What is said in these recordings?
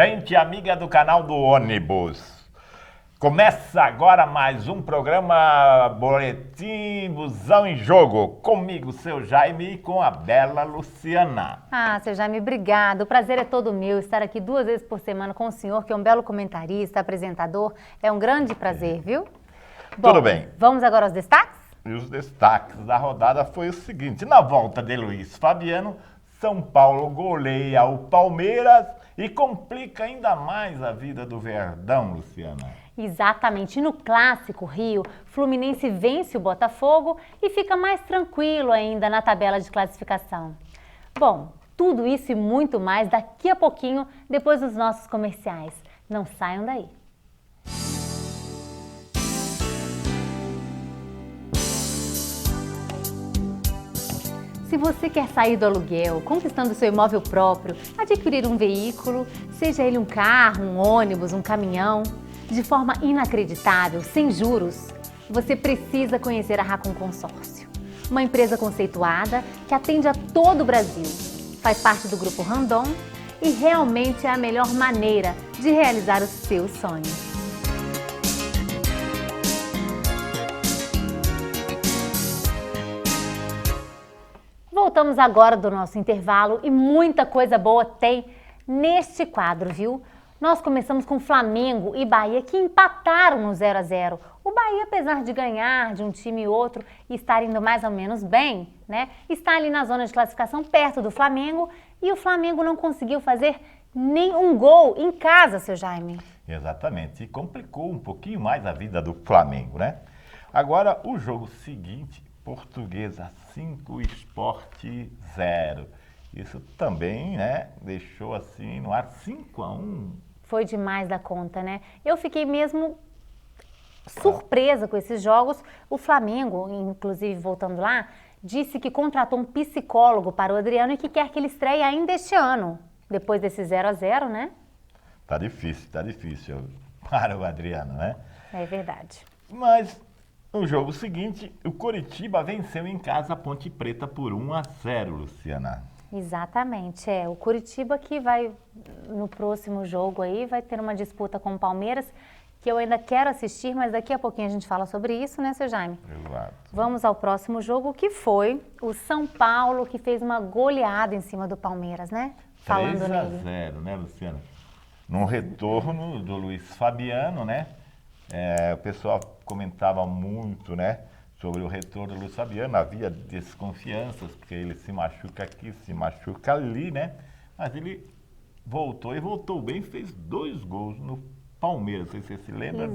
Gente amiga do canal do ônibus, começa agora mais um programa Boletim Busão em Jogo, comigo, seu Jaime, e com a bela Luciana. Seu Jaime, obrigado. O prazer é todo meu estar aqui 2 vezes por semana com o senhor, que é um belo comentarista, apresentador. É um grande prazer, viu? Bom, Tudo bem. Vamos agora aos destaques? E os destaques da rodada foi o seguinte: na volta de Luiz Fabiano, São Paulo goleia o Palmeiras e complica ainda mais a vida do Verdão, Luciana. Exatamente. No Clássico Rio, Fluminense vence o Botafogo e fica mais tranquilo ainda na tabela de classificação. Bom, tudo isso e muito mais daqui a pouquinho, depois dos nossos comerciais. Não saiam daí. Se você quer sair do aluguel, conquistando seu imóvel próprio, adquirir um veículo, seja ele um carro, um ônibus, um caminhão, de forma inacreditável, sem juros, você precisa conhecer a Racon Consórcio. Uma empresa conceituada que atende a todo o Brasil, faz parte do Grupo Randon e realmente é a melhor maneira de realizar os seus sonhos. Voltamos agora do nosso intervalo e muita coisa boa tem neste quadro, viu? Nós começamos com Flamengo e Bahia que empataram no 0 a 0. O Bahia, apesar de ganhar de um time e outro e estar indo mais ou menos bem, né? Está ali na zona de classificação perto do Flamengo e o Flamengo não conseguiu fazer nenhum gol em casa, seu Jaime. Exatamente, e complicou um pouquinho mais a vida do Flamengo, né? Agora, o jogo seguinte, Portuguesa 5, Sport 0. Isso também, né, deixou assim no ar 5 a 1. Foi demais da conta, né? Eu fiquei mesmo surpresa com esses jogos. O Flamengo, inclusive voltando lá, disse que contratou um psicólogo para o Adriano e que quer que ele estreie ainda este ano, depois desse 0 a 0, né? Tá difícil para o Adriano, né? É verdade. Mas no jogo seguinte, o Coritiba venceu em casa a Ponte Preta por 1 a 0, Luciana. Exatamente, o Coritiba que vai, no próximo jogo aí, vai ter uma disputa com o Palmeiras, que eu ainda quero assistir, mas daqui a pouquinho a gente fala sobre isso, né, seu Jaime? Exato. Vamos ao próximo jogo, que foi o São Paulo, que fez uma goleada em cima do Palmeiras, né? Falando 3 a nele. 0, né, Luciana? No retorno do Luiz Fabiano, né? O pessoal comentava muito, né, sobre o retorno do Luiz Fabiano. Havia desconfianças, porque ele se machuca aqui, se machuca ali, né? Mas ele voltou e voltou bem, fez 2 gols no Palmeiras. Não sei se você se lembra,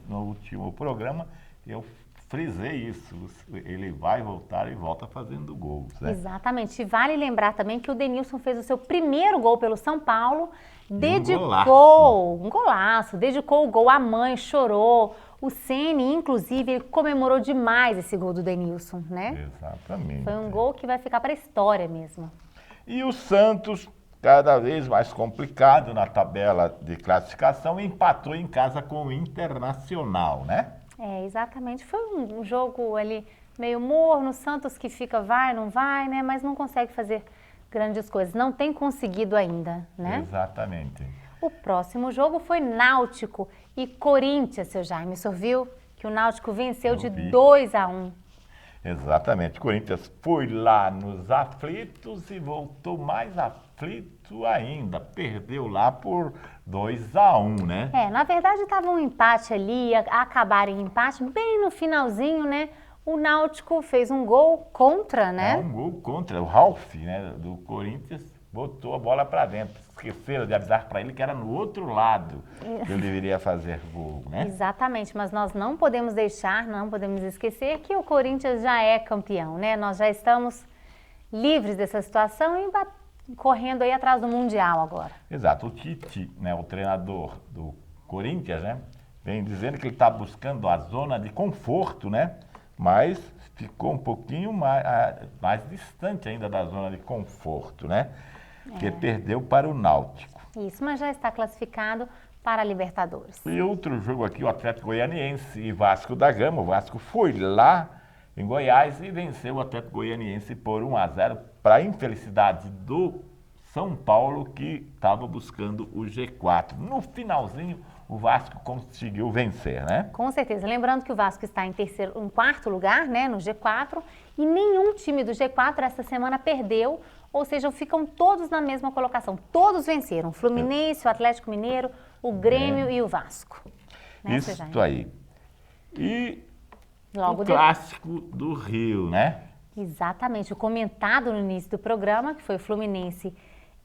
no último programa, eu frisei isso. Ele vai voltar e volta fazendo gols, né? Exatamente. E vale lembrar também que o Denilson fez o seu primeiro gol pelo São Paulo, dedicou um golaço, dedicou o gol à mãe, chorou. O Ceni, inclusive, ele comemorou demais esse gol do Denilson, né? Exatamente. Foi um gol que vai ficar para a história mesmo. E o Santos, cada vez mais complicado na tabela de classificação, empatou em casa com o Internacional, né? Exatamente. Foi um jogo ali meio morno, o Santos que fica vai, não vai, né? Mas não consegue fazer grandes coisas. Não tem conseguido ainda, né? Exatamente. O próximo jogo foi Náutico e Corinthians, seu Jaime. O senhor viu que o Náutico venceu de 2 a 1. Exatamente. O Corinthians foi lá nos aflitos e voltou mais aflito ainda. Perdeu lá por 2 a 1, né? Na verdade estava um empate ali, ia acabar em empate, bem no finalzinho, né? O Náutico fez um gol contra, né? Um gol contra. O Ralf, né, do Corinthians, botou a bola para dentro. Esqueceram de avisar para ele que era no outro lado que ele deveria fazer gol, né? Exatamente, mas nós não podemos deixar, não podemos esquecer que o Corinthians já é campeão, né? Nós já estamos livres dessa situação e correndo aí atrás do Mundial agora. Exato. O Tite, né, o treinador do Corinthians, né, vem dizendo que ele está buscando a zona de conforto, né? Mas ficou um pouquinho mais distante ainda da zona de conforto, né? Que perdeu para o Náutico. Isso, mas já está classificado para a Libertadores. E outro jogo aqui, o Atlético Goianiense e Vasco da Gama. O Vasco foi lá em Goiás e venceu o Atlético Goianiense por 1 a 0, para a infelicidade do São Paulo, que estava buscando o G4. No finalzinho, o Vasco conseguiu vencer, né? Com certeza. Lembrando que o Vasco está em quarto lugar, né, no G4, e nenhum time do G4 essa semana perdeu, ou seja, ficam todos na mesma colocação. Todos venceram. O Fluminense, o Atlético Mineiro, o Grêmio e o Vasco. Né, Isso aí. E logo o clássico do Rio, né? Exatamente. O comentado no início do programa, que foi o Fluminense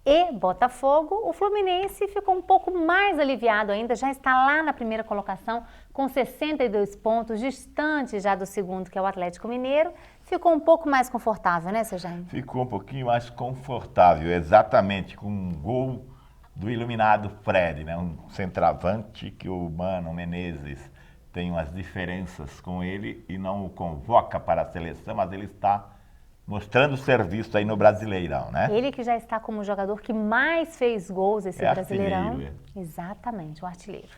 e Botafogo, o Fluminense ficou um pouco mais aliviado ainda, já está lá na primeira colocação com 62 pontos, distante já do segundo, que é o Atlético Mineiro. Ficou um pouco mais confortável, né, seu Jaime? Ficou um pouquinho mais confortável, exatamente, com um gol do iluminado Fred, né? Um centroavante que o Mano Menezes tem umas diferenças com ele e não o convoca para a seleção, mas ele está mostrando serviço aí no Brasileirão, né? Ele que já está como o jogador que mais fez gols esse Brasileirão. Artilheiro. Exatamente, o artilheiro.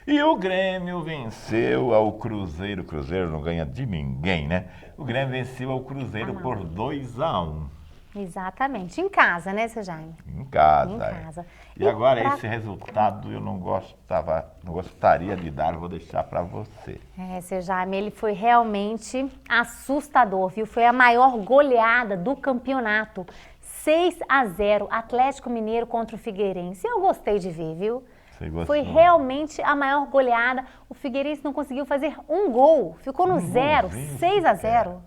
E o Grêmio venceu ao Cruzeiro. O Cruzeiro não ganha de ninguém, né? O Grêmio venceu ao Cruzeiro por 2-1. Exatamente. Em casa, né, seu Jaime? Em casa. Em casa. E agora esse resultado eu não gostaria de dar, vou deixar para você. Seu Jaime, ele foi realmente assustador, viu? Foi a maior goleada do campeonato. 6-0, Atlético Mineiro contra o Figueirense. Eu gostei de ver, viu? Foi realmente a maior goleada. O Figueirense não conseguiu fazer um gol. Ficou no zero, 6-0.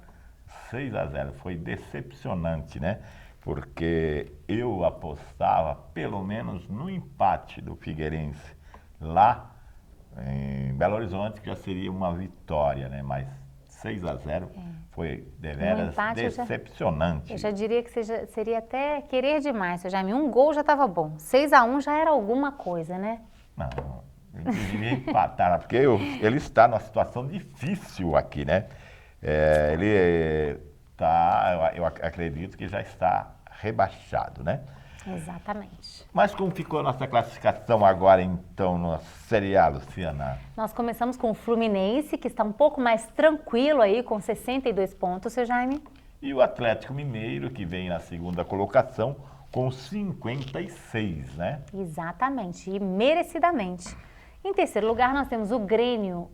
6-0. Foi decepcionante, né? Porque eu apostava pelo menos no empate do Figueirense lá em Belo Horizonte, que já seria uma vitória, né? Mas 6-0 foi deveras decepcionante. Eu já diria que seria até querer demais, seu Jaime. Um gol já estava bom. 6-1 já era alguma coisa, né? Não, ele devia empatar, porque ele está numa situação difícil aqui, né? Eu acredito que já está rebaixado, né? Exatamente. Mas como ficou a nossa classificação agora, então, na Série A, Luciana? Nós começamos com o Fluminense, que está um pouco mais tranquilo aí, com 62 pontos, seu Jaime. E o Atlético Mineiro, que vem na segunda colocação, com 56, né? Exatamente, e merecidamente. Em terceiro lugar, nós temos o Grêmio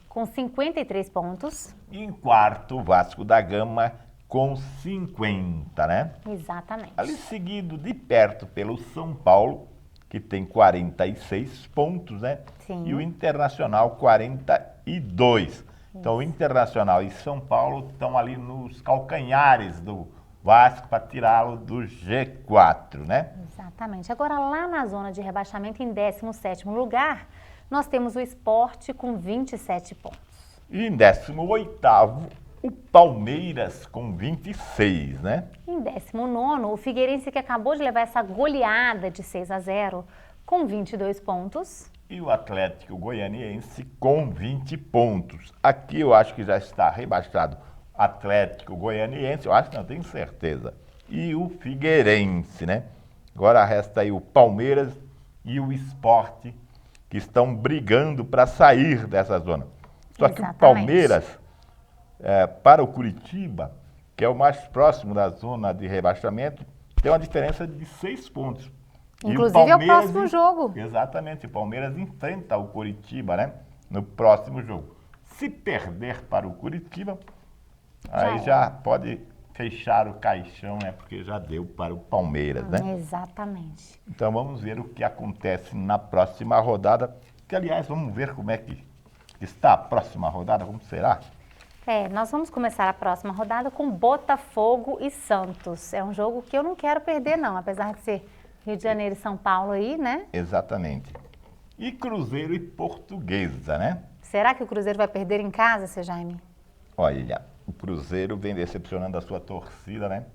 com 53 pontos. E em quarto, o Vasco da Gama, com 50, né? Exatamente. Ali seguido de perto pelo São Paulo, que tem 46 pontos, né? Sim. E o Internacional, 42. Então, o Internacional e São Paulo estão ali nos calcanhares do Vasco para tirá-lo do G4, né? Exatamente. Agora, lá na zona de rebaixamento, em 17º lugar, nós temos o Sport com 27 pontos. E em 18º, o Palmeiras com 26, né? Em 19º, o Figueirense, que acabou de levar essa goleada de 6-0, com 22 pontos. E o Atlético Goianiense com 20 pontos. Aqui eu acho que já está rebaixado Atlético Goianiense, eu acho que não, tenho certeza. E o Figueirense, né? Agora resta aí o Palmeiras e o Sport, que estão brigando para sair dessa zona. Só que o Palmeiras, para o Curitiba, que é o mais próximo da zona de rebaixamento, tem uma diferença de 6 pontos. Inclusive é o próximo jogo. Exatamente, o Palmeiras enfrenta o Curitiba, né? No próximo jogo. Se perder para o Curitiba, aí já pode fechar o caixão, né? Porque já deu para o Palmeiras, né? Exatamente. Então vamos ver o que acontece na próxima rodada. Que, aliás, vamos ver como é que está a próxima rodada, como será? Nós vamos começar a próxima rodada com Botafogo e Santos. É um jogo que eu não quero perder, não, apesar de ser Rio de Janeiro e São Paulo aí, né? Exatamente. E Cruzeiro e Portuguesa, né? Será que o Cruzeiro vai perder em casa, seu Jaime? Olha, o Cruzeiro vem decepcionando a sua torcida, né?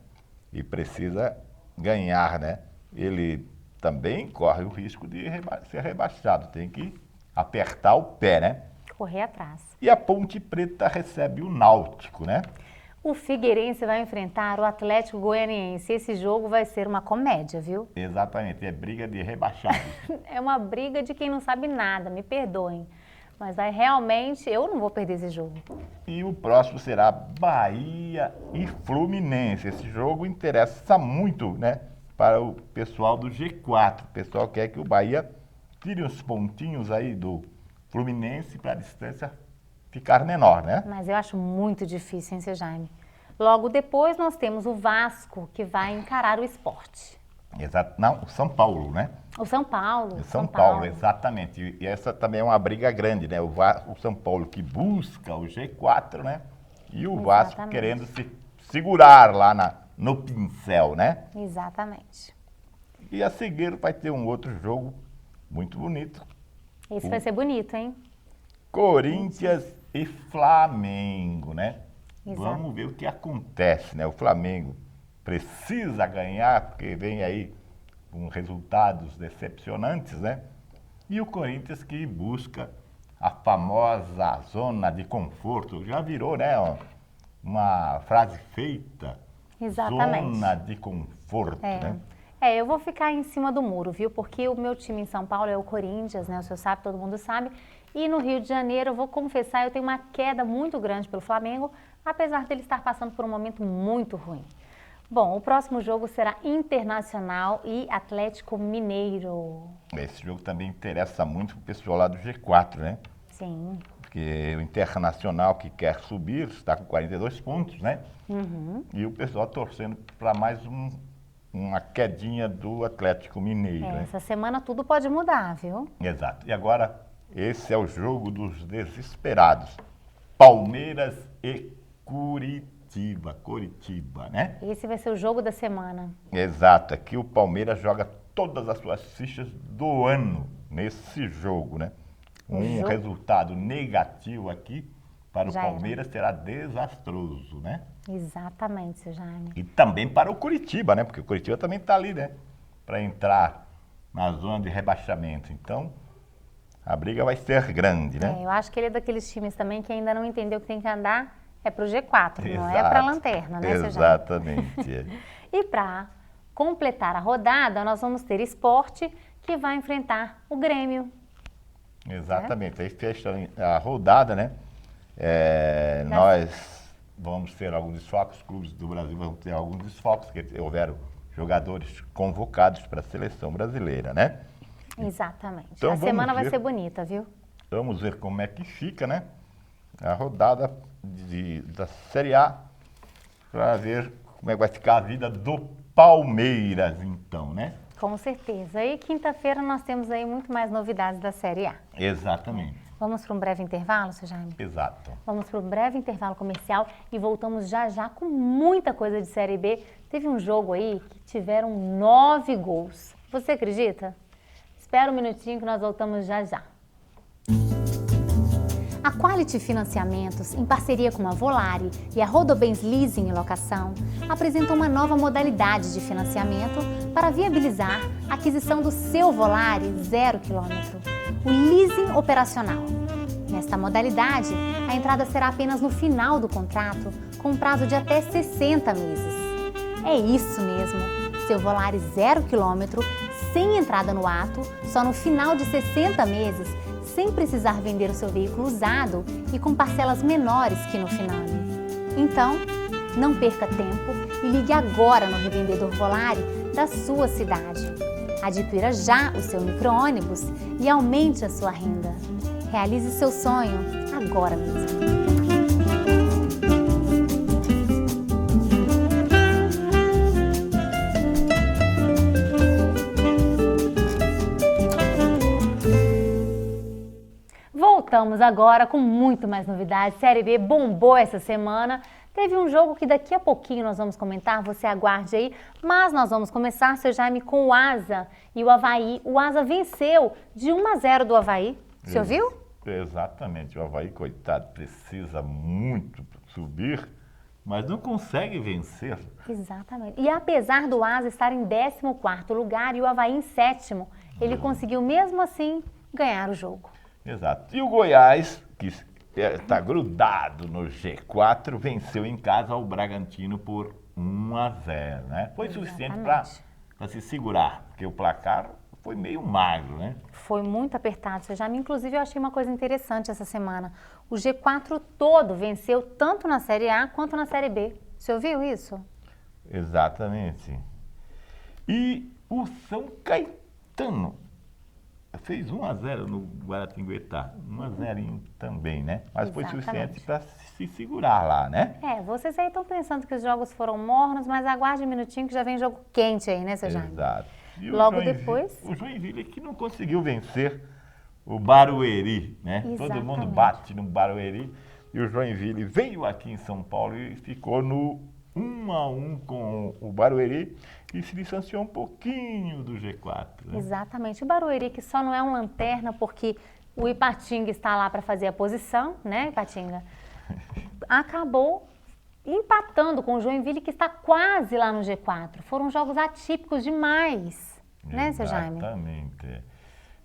E precisa ganhar, né? Ele também corre o risco de ser rebaixado. Tem que apertar o pé, né? Correr atrás. E a Ponte Preta recebe o Náutico, né? O Figueirense vai enfrentar o Atlético Goianiense. Esse jogo vai ser uma comédia, viu? Exatamente, é briga de rebaixado. É uma briga de quem não sabe nada, me perdoem. Mas aí realmente eu não vou perder esse jogo. E o próximo será Bahia e Fluminense. Esse jogo interessa muito, né? para o pessoal do G4. O pessoal quer que o Bahia tire uns pontinhos aí do Fluminense para a distância ficar menor, né? Mas eu acho muito difícil, hein, seu Jaime? Logo depois nós temos o Vasco, que vai encarar o Sport. Exato. Não, o São Paulo, né? O São Paulo. O São Paulo, exatamente. E essa também é uma briga grande, né? O São Paulo que busca o G4, né? E o Vasco querendo se segurar lá no pincel, né? Exatamente. E a seguir vai ter um outro jogo muito bonito. Esse vai ser bonito, hein? Corinthians e Flamengo, né? Exato. Vamos ver o que acontece, né? O Flamengo precisa ganhar, porque vem aí com resultados decepcionantes, né? E o Corinthians que busca a famosa zona de conforto. Já virou, né? Uma frase feita. Exatamente. Zona de conforto, né? Eu vou ficar em cima do muro, viu? Porque o meu time em São Paulo é o Corinthians, né? O senhor sabe, todo mundo sabe. E no Rio de Janeiro, eu vou confessar, eu tenho uma queda muito grande pelo Flamengo, apesar dele estar passando por um momento muito ruim. Bom, o próximo jogo será Internacional e Atlético Mineiro. Esse jogo também interessa muito pro pessoal lá do G4, né? Sim. Porque o Internacional que quer subir está com 42 pontos, né? Uhum. E o pessoal torcendo para mais uma quedinha do Atlético Mineiro. Né? Essa semana tudo pode mudar, viu? Exato. E agora, esse é o jogo dos desesperados. Palmeiras e Curitiba, né? Esse vai ser o jogo da semana. Exato. Aqui o Palmeiras joga todas as suas fichas do ano nesse jogo, né? Resultado negativo aqui para o Palmeiras será desastroso, né? Exatamente, seu Jaime. E também para o Curitiba, né? Porque o Curitiba também está ali, né? Para entrar na zona de rebaixamento. Então, a briga vai ser grande, né? Eu acho que ele é daqueles times também que ainda não entendeu que tem que andar para o G4, Exato. não é para a lanterna, né, seu Jaime? Exatamente. E para completar a rodada, nós vamos ter Sport, que vai enfrentar o Grêmio. Exatamente. Aí fecha a rodada, né? Nós vamos ter alguns desfalques, os clubes do Brasil vão ter alguns desfalques, porque houveram jogadores convocados para a seleção brasileira, né? Exatamente. Então, a semana vai ser bonita, viu? Vamos ver como é que fica, né? A rodada da Série A, para ver como é que vai ficar a vida do Palmeiras, então, né? Com certeza. E quinta-feira nós temos aí muito mais novidades da Série A. Exatamente. Vamos para um breve intervalo, seu Jaime? Exato. Vamos para um breve intervalo comercial e voltamos já já com muita coisa de Série B. Teve um jogo aí que tiveram 9 gols. Você acredita? Espera um minutinho que nós voltamos já já. A Quality Financiamentos, em parceria com a Volare e a Rodobens Leasing e Locação, apresentou uma nova modalidade de financiamento para viabilizar a aquisição do seu Volare 0 km, o leasing operacional. Nesta modalidade, a entrada será apenas no final do contrato, com um prazo de até 60 meses. É isso mesmo, seu Volare 0 km, sem entrada no ato, só no final de 60 meses, sem precisar vender o seu veículo usado e com parcelas menores que no Finame. Então, não perca tempo e ligue agora no revendedor Volare da sua cidade. Adquira já o seu micro-ônibus e aumente a sua renda. Realize seu sonho agora mesmo. Voltamos agora com muito mais novidades. Série B bombou essa semana. Teve um jogo que daqui a pouquinho nós vamos comentar, você aguarde aí. Mas nós vamos começar, seu Jaime, com o Asa e o Avaí. O Asa venceu de 1-0 do Avaí. Você ouviu? Exatamente. O Avaí, coitado, precisa muito subir, mas não consegue vencer. Exatamente. E apesar do Asa estar em 14º lugar e o Avaí em 7º, ele conseguiu mesmo assim ganhar o jogo. Exato. E o Goiás, que está grudado no G4, venceu em casa o Bragantino por 1-0, né? Foi suficiente para se segurar, porque o placar foi meio magro, né? Foi muito apertado, seu Jaime. Inclusive, eu achei uma coisa interessante essa semana. O G4 todo venceu tanto na Série A quanto na Série B. Você ouviu isso? Exatamente. E o São Caetano fez 1-0 no Guaratinguetá. 1-0 também, né? Mas foi suficiente para se segurar lá, né? Vocês aí estão pensando que os jogos foram mornos, mas aguarde um minutinho que já vem jogo quente aí, né, seu Jaime? Exato. E logo depois... O Joinville que não conseguiu vencer o Barueri, né? Exatamente. Todo mundo bate no Barueri. E o Joinville veio aqui em São Paulo e ficou no 1-1 com o Barueri e se distanciou um pouquinho do G4. Né? Exatamente. O Barueri que só não é um lanterna porque o Ipatinga está lá para fazer a posição, né, Ipatinga? Acabou empatando com o Joinville que está quase lá no G4. Foram jogos atípicos demais, né, seu Jaime? Exatamente.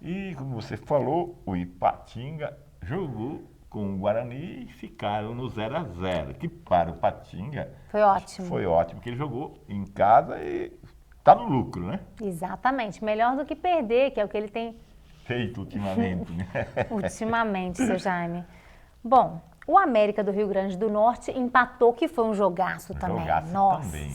E como você falou, o Ipatinga jogou com o Guarani e ficaram no 0-0, que para o Ipatinga foi ótimo. Foi ótimo, porque ele jogou em casa e está no lucro, né? Exatamente, melhor do que perder, que é o que ele tem feito ultimamente. Né? Ultimamente, seu Jaime. Bom, o América do Rio Grande do Norte empatou, que foi um jogaço também. Nossa. Também,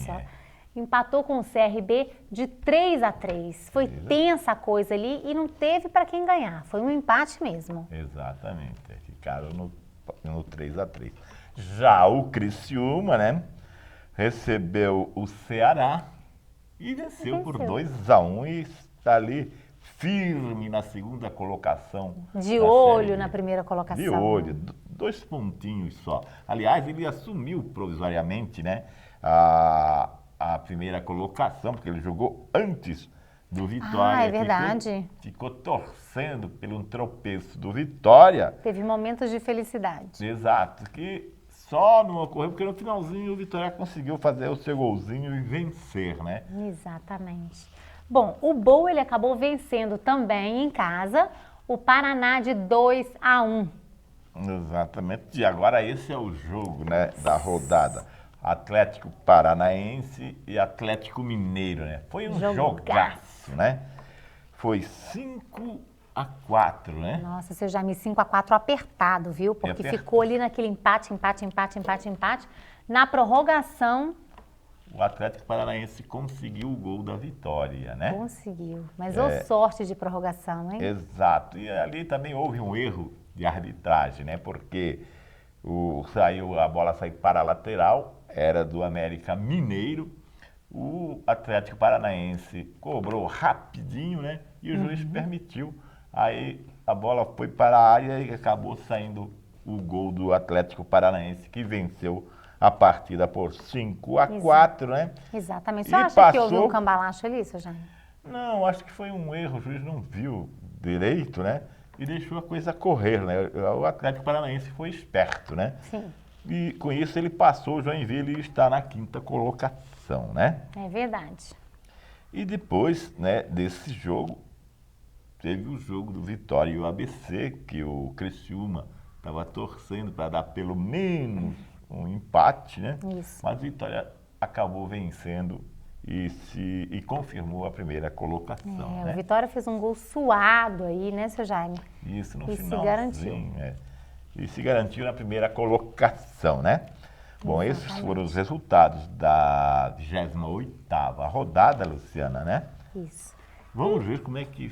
Empatou com o CRB de 3-3. Foi tensa a coisa ali e não teve para quem ganhar. Foi um empate mesmo. Exatamente. Ficaram no 3-3. Já o Criciúma, né? Recebeu o Ceará e venceu por 2-1 e está ali firme na segunda colocação. De olho na primeira colocação. De olho, 2 pontinhos só. Aliás, ele assumiu provisoriamente, né? A primeira colocação, porque ele jogou antes do Vitória. É verdade. Ficou torcendo pelo tropeço do Vitória. Teve momentos de felicidade. Exato, que só não ocorreu porque no finalzinho o Vitória conseguiu fazer o seu golzinho e vencer, né? Exatamente. Bom, o Boa ele acabou vencendo também em casa o Paraná de 2-1. Exatamente, e agora esse é o jogo, né, da rodada. Atlético Paranaense e Atlético Mineiro, né? Foi um jogaço, né? Foi 5-4, né? Nossa, seu Jaime, 5-4 apertado, viu? Porque ficou ali naquele empate. Na prorrogação... O Atlético Paranaense conseguiu o gol da vitória, né? Conseguiu, mas sorte de prorrogação, hein? Exato, e ali também houve um erro de arbitragem, né? Porque a bola saiu para a lateral, era do América Mineiro, o Atlético Paranaense cobrou rapidinho, né? E o juiz permitiu. Aí a bola foi para a área e acabou saindo o gol do Atlético Paranaense, que venceu a partida por 5-4, né? Exatamente. Você acha que houve um cambalacho ali, seu Jaime? Não, acho que foi um erro, o juiz não viu direito, né? E deixou a coisa correr, né? O Atlético Paranaense foi esperto, né? Sim. E com isso ele passou o Joinville e está na 5ª colocação, né? É verdade. E depois, né, desse jogo, teve o jogo do Vitória e o ABC, que o Criciúma estava torcendo para dar pelo menos um empate, né? Isso. Mas o Vitória acabou vencendo e confirmou a primeira colocação. Né? O Vitória fez um gol suado aí, né, seu Jaime? Isso, no finalzinho. Se garantiu. E se garantiu na primeira colocação, né? Bom, esses foram os resultados da 28ª rodada, Luciana, né? Isso. Vamos ver como é que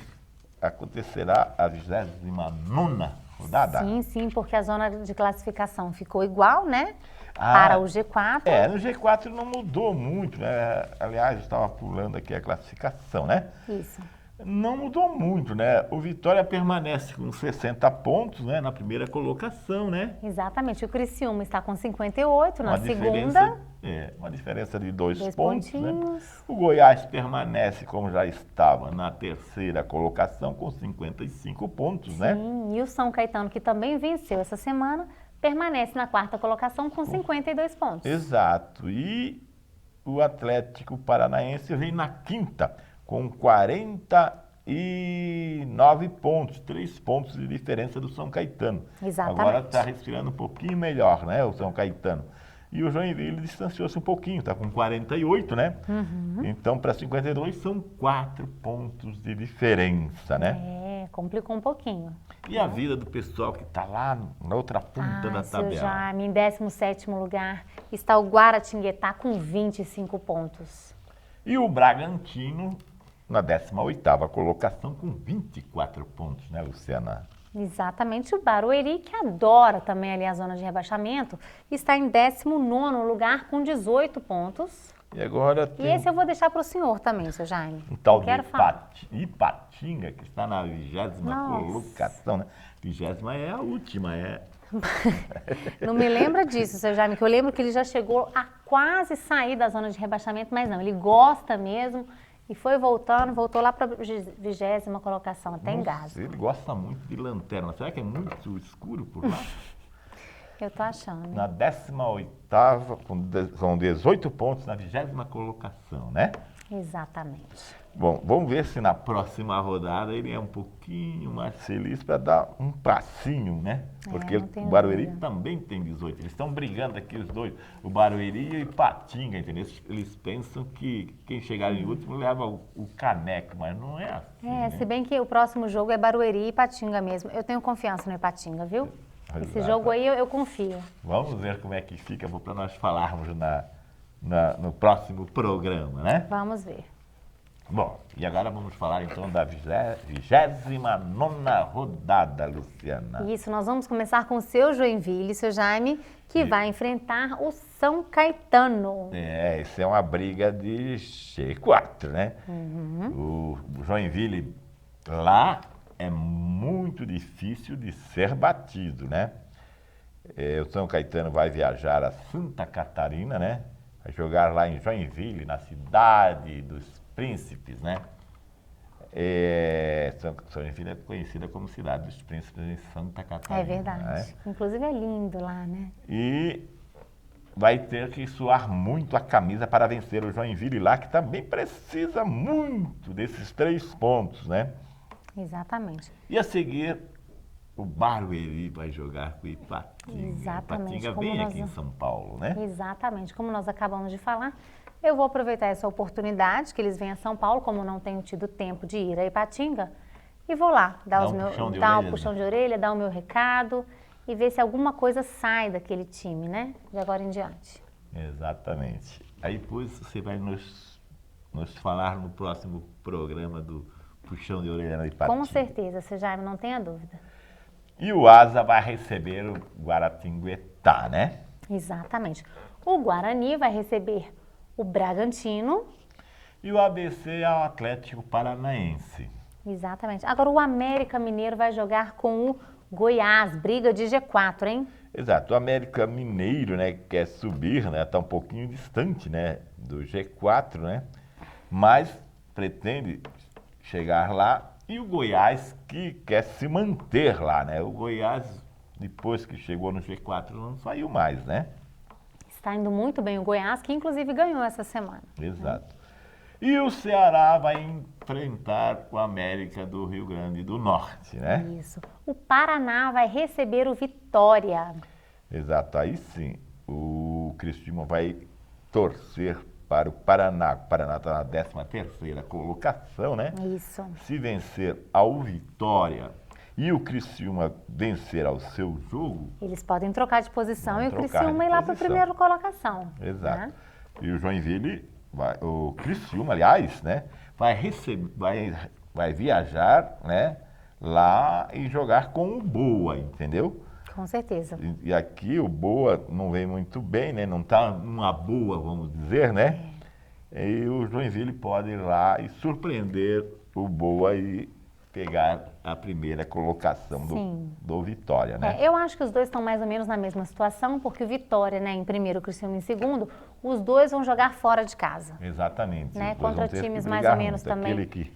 acontecerá a 29ª rodada? Sim, porque a zona de classificação ficou igual, né? Para o G4. No G4 não mudou muito, né? Aliás, estava pulando aqui a classificação, né? Isso. Não mudou muito, né? O Vitória permanece com 60 pontos, né? Na primeira colocação, né? Exatamente. O Criciúma está com 58 na segunda. Uma diferença de 2 pontos, pontinhos. Né? O Goiás permanece como já estava na 3ª colocação com 55 pontos, né? Sim, e o São Caetano, que também venceu essa semana, permanece na 4ª colocação com 52 pontos. Exato. E o Atlético Paranaense vem na 5ª com 49 pontos, 3 pontos de diferença do São Caetano. Exatamente. Agora está respirando um pouquinho melhor, né, o São Caetano. E o Joinville distanciou-se um pouquinho, está com 48, né? Então, para 52, são 4 pontos de diferença, né? Complicou um pouquinho. E a vida do pessoal que está lá na outra ponta da tabela? Jaime, em 17º lugar está o Guaratinguetá com 25 pontos. E o Bragantino na 18ª colocação com 24 pontos, né, Luciana? Exatamente, o Barueri, que adora também ali a zona de rebaixamento, está em 19º lugar com 18 pontos. E agora E tem esse eu vou deixar para o senhor também, seu Jaime. um tal Não de quero falar. Ipatinga, que está na 20ª Nossa. colocação, né? 20ª é a última, Não me lembra disso, seu Jaime, que eu lembro que ele já chegou a quase sair da zona de rebaixamento, mas não, ele gosta mesmo e foi voltando, voltou lá para a 20ª colocação, até em Gaza. Ele gosta muito de lanterna. Será que é muito escuro por lá? Eu tô achando. Na 18ª, com 18 pontos na 20ª colocação, né? Exatamente. Bom, vamos ver se na próxima rodada ele é um pouquinho mais feliz para dar um passinho, né? Porque não o tenho Barueri dúvida. também tem 18. Eles estão brigando aqui os dois, o Barueri e o Ipatinga, entendeu? Eles pensam que quem chegar em último leva o caneco, mas não é assim, né? Se bem que o próximo jogo é Barueri e Ipatinga mesmo. Eu tenho confiança no Ipatinga, viu? Esse Exato. jogo aí eu confio. Vamos ver como é que fica para nós falarmos no próximo programa, né? Vamos ver. Bom, e agora vamos falar então da 29ª rodada, Luciana. Isso, nós vamos começar com o seu Joinville, seu Jaime, que vai enfrentar o São Caetano. Isso é uma briga de G4, né? O Joinville lá é muito difícil de ser batido, né? O São Caetano vai viajar a Santa Catarina, né? Vai jogar lá em Joinville, na cidade dos Príncipes, né? Joinville é conhecida como cidade dos Príncipes em Santa Catarina. É verdade. Né? Inclusive é lindo lá, né? E vai ter que suar muito a camisa para vencer o Joinville lá, que também precisa muito desses 3 pontos, né? Exatamente. E a seguir, o Barueri vai jogar com o Ipatinga. Exatamente. Ipatinga Como bem nós- aqui em São Paulo, né? Exatamente. Como nós acabamos de falar, eu vou aproveitar essa oportunidade que eles vêm a São Paulo, como não tenho tido tempo de ir a Ipatinga, e vou lá dar um puxão de orelha, dar o meu recado e ver se alguma coisa sai daquele time, né? De agora em diante. Exatamente. Aí depois você vai nos falar no próximo programa do Puxão de Orelha na Ipatinga. Com certeza, seu Jaime, não tenha dúvida. E o Asa vai receber o Guaratinguetá, né? Exatamente. O Guarani vai receber o Bragantino. E o ABC é o Atlético Paranaense. Exatamente. Agora o América Mineiro vai jogar com o Goiás, briga de G4, hein? Exato. O América Mineiro, né, quer subir, né, está um pouquinho distante, né, do G4, né, mas pretende chegar lá. E o Goiás que quer se manter lá, né? O Goiás, depois que chegou no G4, não saiu mais, né? Está indo muito bem o Goiás, que inclusive ganhou essa semana. Exato. E o Ceará vai enfrentar o América do Rio Grande do Norte, né? Isso. O Paraná vai receber o Vitória. Exato. Aí sim, o Criciúma vai torcer para o Paraná. O Paraná está na 13ª colocação, né? Isso. Se vencer ao Vitória e o Criciúma vencer ao seu jogo... Eles podem trocar de posição e o trocar de Criciúma ir lá para a posição. primeira colocação. Exato. Né? E o Joinville, o Criciúma, aliás, né, vai viajar, né, lá e jogar com o Boa, entendeu? Com certeza. E aqui o Boa não vem muito bem, né, não está numa boa, vamos dizer, né? E o Joinville pode ir lá e surpreender o Boa e pegar a primeira colocação do Vitória, né? Eu acho que os dois estão mais ou menos na mesma situação, porque o Vitória, né, em primeiro, o Criciúma em segundo, os dois vão jogar fora de casa. Exatamente. Né, Os dois contra vão ter times que mais brigar ou menos muito. também. Aquele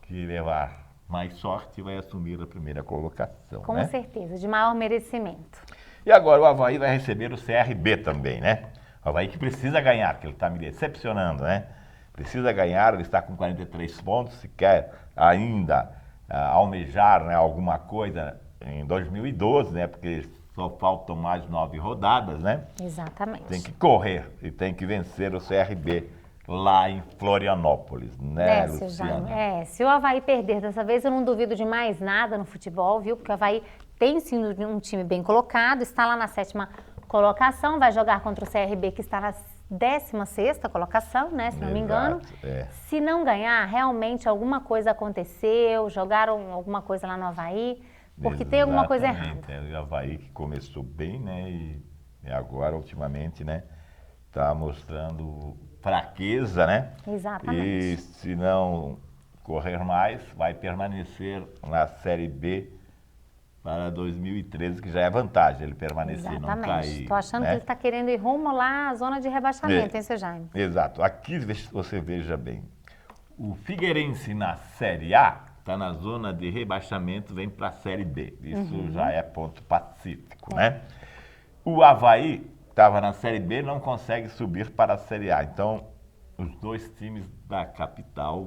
que levar mais sorte vai assumir a primeira colocação, Com né? certeza, de maior merecimento. E agora o Avaí vai receber o CRB também, né? O Avaí que precisa ganhar, porque ele está me decepcionando, né? Precisa ganhar, ele está com 43 pontos, se quer ainda almejar, né, alguma coisa em 2012, né? Porque só faltam mais 9 rodadas, né? Exatamente. Tem que correr e tem que vencer o CRB lá em Florianópolis, né, Seu Luciana? Jaime, se o Avaí perder dessa vez, eu não duvido de mais nada no futebol, viu? Porque o Avaí tem sim um time bem colocado, está lá na 7ª colocação, vai jogar contra o CRB que está na 16ª colocação, né, se não me engano. É. Se não ganhar, realmente alguma coisa aconteceu, jogaram alguma coisa lá no Avaí, porque tem alguma coisa errada. O Avaí que começou bem, né, e agora, ultimamente, né, está mostrando fraqueza, né? Exatamente. E se não correr mais, vai permanecer na Série B para 2013, que já é vantagem ele permanecer, não cair. Estou achando, né? que ele está querendo ir rumo lá à zona de rebaixamento, hein, seu Jaime? Exato. Aqui você veja bem, o Figueirense na Série A está na zona de rebaixamento, vem para a Série B. Isso já é ponto pacífico, né? O Avaí estava na Série B, não consegue subir para a Série A. Então, os dois times da capital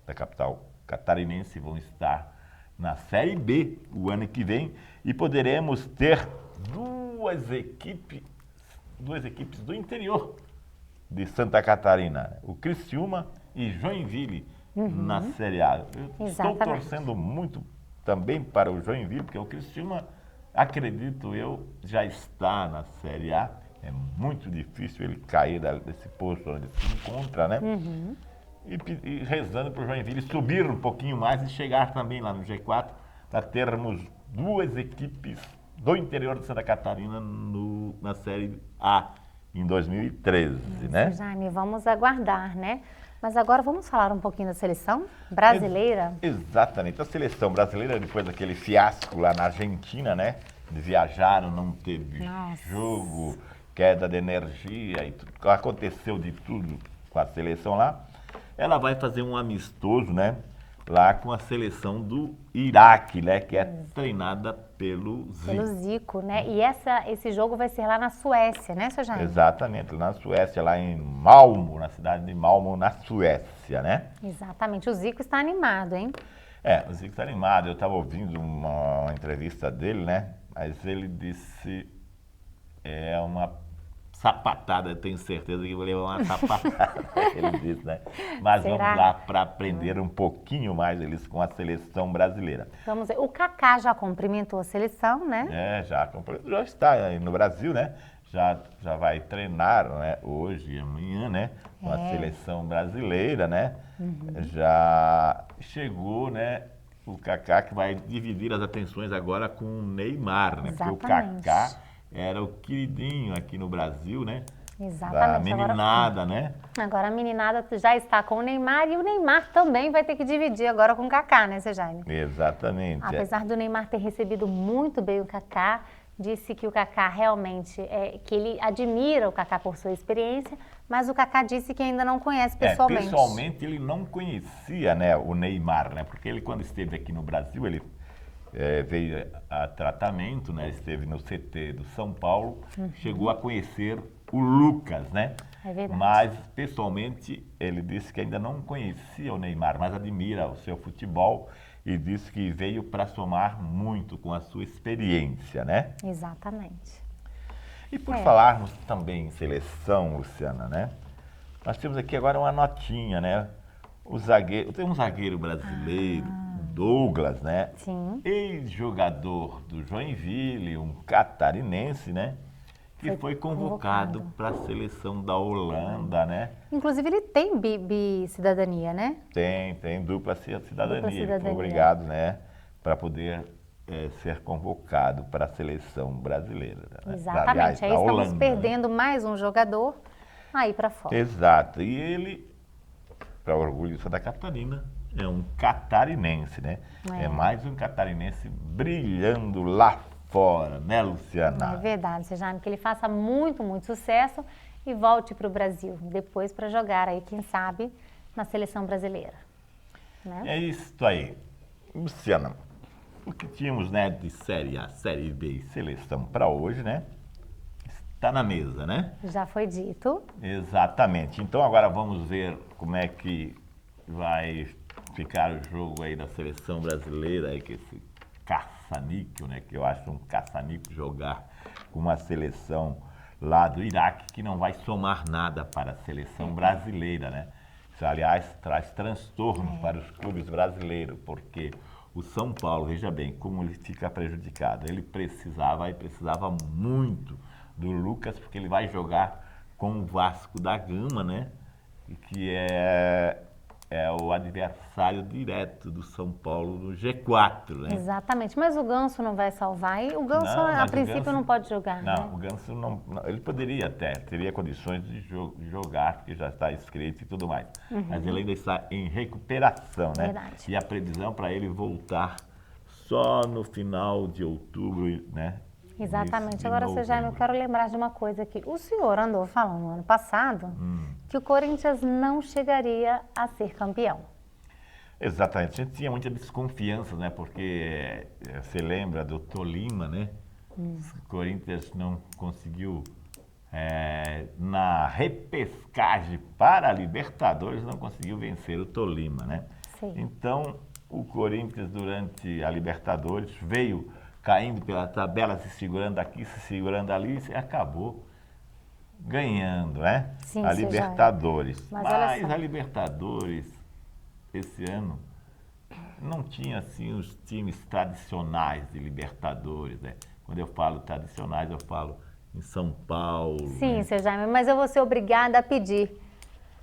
da capital catarinense vão estar na Série B o ano que vem e poderemos ter duas equipes do interior de Santa Catarina, o Criciúma e Joinville na Série A. Eu estou torcendo muito também para o Joinville, porque o Criciúma, acredito eu, já está na Série A. É muito difícil ele cair desse posto onde se encontra, né? E rezando para o Joinville subir um pouquinho mais e chegar também lá no G4, para termos duas equipes do interior de Santa Catarina na Série A em 2013, né? Jaime, vamos aguardar, né? Mas agora vamos falar um pouquinho da seleção brasileira? Exatamente. A seleção brasileira, depois daquele fiasco lá na Argentina, né? Viajaram, não teve jogo, queda de energia, e tudo, aconteceu de tudo com a seleção lá. Ela vai fazer um amistoso, né? Lá com a seleção do Iraque, né? Que é treinada pelo Zico. Pelo Zico, né? E esse jogo vai ser lá na Suécia, né, seu Jaime? Exatamente, lá na Suécia, lá em Malmo, na cidade de Malmo, na Suécia, né? Exatamente. O Zico está animado, hein? O Zico está animado. Eu estava ouvindo uma entrevista dele, né? Mas ele disse, é uma sapatada, eu tenho certeza que vou levar uma sapatada, ele disse, né? Mas Será? Vamos lá para aprender um pouquinho mais eles com a seleção brasileira. Vamos ver. O Kaká já cumprimentou a seleção, né? Já está aí no Brasil, né? Já vai treinar, né? Hoje e amanhã, né? Com a seleção brasileira, né? Já chegou, né? O Kaká, que vai dividir as atenções agora com o Neymar, né? Exatamente. Porque o Kaká era o queridinho aqui no Brasil, né? Exatamente. Da meninada, né? Agora a meninada já está com o Neymar e o Neymar também vai ter que dividir agora com o Kaká, né, seu Jaime? Exatamente. Apesar do Neymar ter recebido muito bem o Kaká, disse que o Kaká realmente, que ele admira o Kaká por sua experiência, mas o Kaká disse que ainda não conhece pessoalmente. Pessoalmente ele não conhecia, né, o Neymar, né? Porque ele, quando esteve aqui no Brasil, ele veio a tratamento, né? Esteve no CT do São Paulo, chegou a conhecer o Lucas, né? É verdade. Mas, pessoalmente, ele disse que ainda não conhecia o Neymar, mas admira o seu futebol e disse que veio para somar muito com a sua experiência, né? Exatamente. E por falarmos também em seleção, Luciana, né? Nós temos aqui agora uma notinha, né? Tem um zagueiro brasileiro, Douglas, né? Sim. Ex-jogador do Joinville, um catarinense, né? Que foi convocado para a seleção da Holanda, né? Inclusive ele tem bi-cidadania, né? Tem dupla cidadania. Dupla Ele cidadania. foi obrigado, né? Para poder ser convocado para a seleção brasileira. Né? Exatamente. Aliás, Aí da estamos Holanda, perdendo mais um jogador aí para fora. Exato. E ele, para orgulho de Santa Catarina, é um catarinense, né? É mais um catarinense brilhando lá fora, né, Luciana? É verdade, seu Jaime, que ele faça muito, muito sucesso e volte para o Brasil, depois para jogar aí, quem sabe, na seleção brasileira. Né? É isso aí. Luciana, o que tínhamos, né, de Série A, Série B e seleção para hoje, né? Está na mesa, né? Já foi dito. Exatamente. Então agora vamos ver como é que vai ficar o jogo aí da seleção brasileira, aí, que esse caça-níquel, né? Que eu acho um caça-níquel jogar com uma seleção lá do Iraque que não vai somar nada para a seleção brasileira, né? Isso, aliás, traz transtorno para os clubes brasileiros, porque o São Paulo, veja bem, como ele fica prejudicado. Ele precisava muito do Lucas, porque ele vai jogar com o Vasco da Gama, né? E que é o adversário direto do São Paulo no G4, né? Exatamente, mas o Ganso não vai salvar e o Ganso Não, a mas o princípio Ganso- não pode jogar, Não, né? o Ganso ele poderia até, teria condições de jogar, porque já está inscrito e tudo mais. Mas ele ainda está em recuperação, né? Verdade. E a previsão para ele voltar só no final de outubro, né? Exatamente. Início de Agora, seu Jaime, eu novembro. quero lembrar de uma coisa aqui. O senhor andou falando no ano passado que o Corinthians não chegaria a ser campeão. Exatamente. A gente tinha muita desconfiança, né? Porque você lembra do Tolima, né? O Corinthians não conseguiu, na repescagem para a Libertadores, não conseguiu vencer o Tolima, né? Sim. Então, o Corinthians, durante a Libertadores, veio caindo pela tabela, se segurando aqui, se segurando ali, e acabou ganhando, né? Sim, a você já- Libertadores. Mas olha Mas só. a Libertadores, esse ano, não tinha assim os times tradicionais de Libertadores, né? Quando eu falo tradicionais, eu falo em São Paulo. Sim, né? seu Jaime, mas eu vou ser obrigada a pedir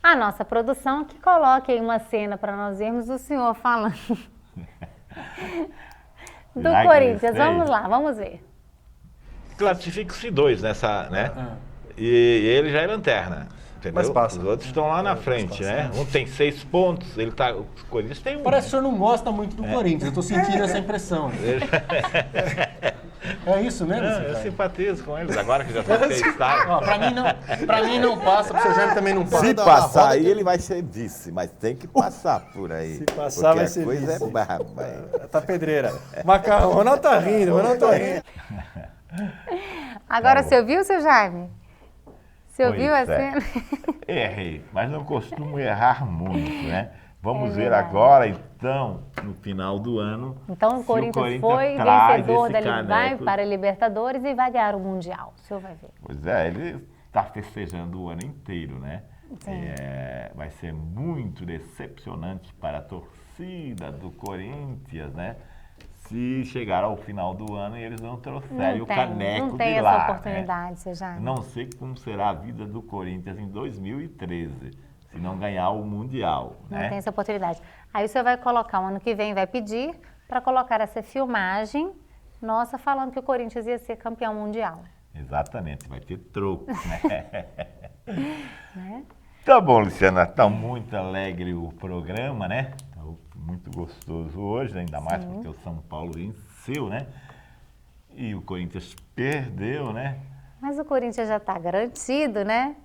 à nossa produção que coloque aí uma cena para nós vermos o senhor falando do Já que Corinthians. eles Vamos têm- lá, vamos ver. Classifica-se dois nessa, né? E ele já é lanterna. Entendeu? Mas passa. Os outros estão lá na frente, né? Um tem 6 pontos, o Corinthians tem 1. Parece que o senhor não gosta muito do Corinthians, eu tô sentindo essa impressão. É isso mesmo? Não, seu eu Jaime? simpatizo com eles, agora que já estão testados. Ó, pra mim não passa, pro seu Jaime também não passa. Se Roda- passar roda aí, que- ele vai ser vice, mas tem que passar por aí. Se passar, porque vai a ser coisa vice. é braba. hein? Tá pedreira. Macarrão, o Ronaldo tá rindo, o Ronaldo tá rindo. Agora, bom. você ouviu, seu Jaime? Você ouviu Pois a é. cena? Errei, mas não costumo errar muito, né? Vamos É ver verdade. agora, então, no final do ano. Então, o se Corinthians foi traz vencedor esse vai caneco. para a Libertadores e vai ganhar o Mundial. O senhor vai ver. Pois é, ele está festejando o ano inteiro, né? Sim. Vai ser muito decepcionante para a torcida do Corinthians, né? Se chegar ao final do ano e eles não trouxerem o caneco não tem de essa lá, oportunidade, seu né? Jaime. Não sei como será a vida do Corinthians em 2013, se não ganhar o Mundial, Não né? tem essa oportunidade. Aí o senhor vai colocar, o ano que vem, vai pedir para colocar essa filmagem nossa falando que o Corinthians ia ser campeão mundial. Exatamente, vai ter troco, né? Né? Tá bom, Luciana, tá muito alegre o programa, né? Tá muito gostoso hoje, ainda mais porque o São Paulo venceu, né? E o Corinthians perdeu, né? Mas o Corinthians já está garantido, né?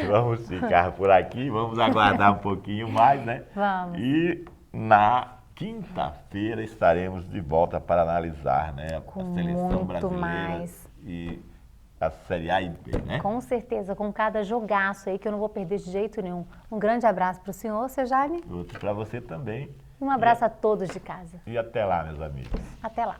Vamos ficar por aqui, vamos aguardar um pouquinho mais, né? Vamos. E na quinta-feira estaremos de volta para analisar, né? A Com seleção muito brasileira mais. e a Série A e B, né? Com certeza, com cada jogaço aí que eu não vou perder de jeito nenhum. Um grande abraço para o senhor, seu Jaime. Outro para você também. E um abraço a todos de casa. E até lá, meus amigos. Até lá.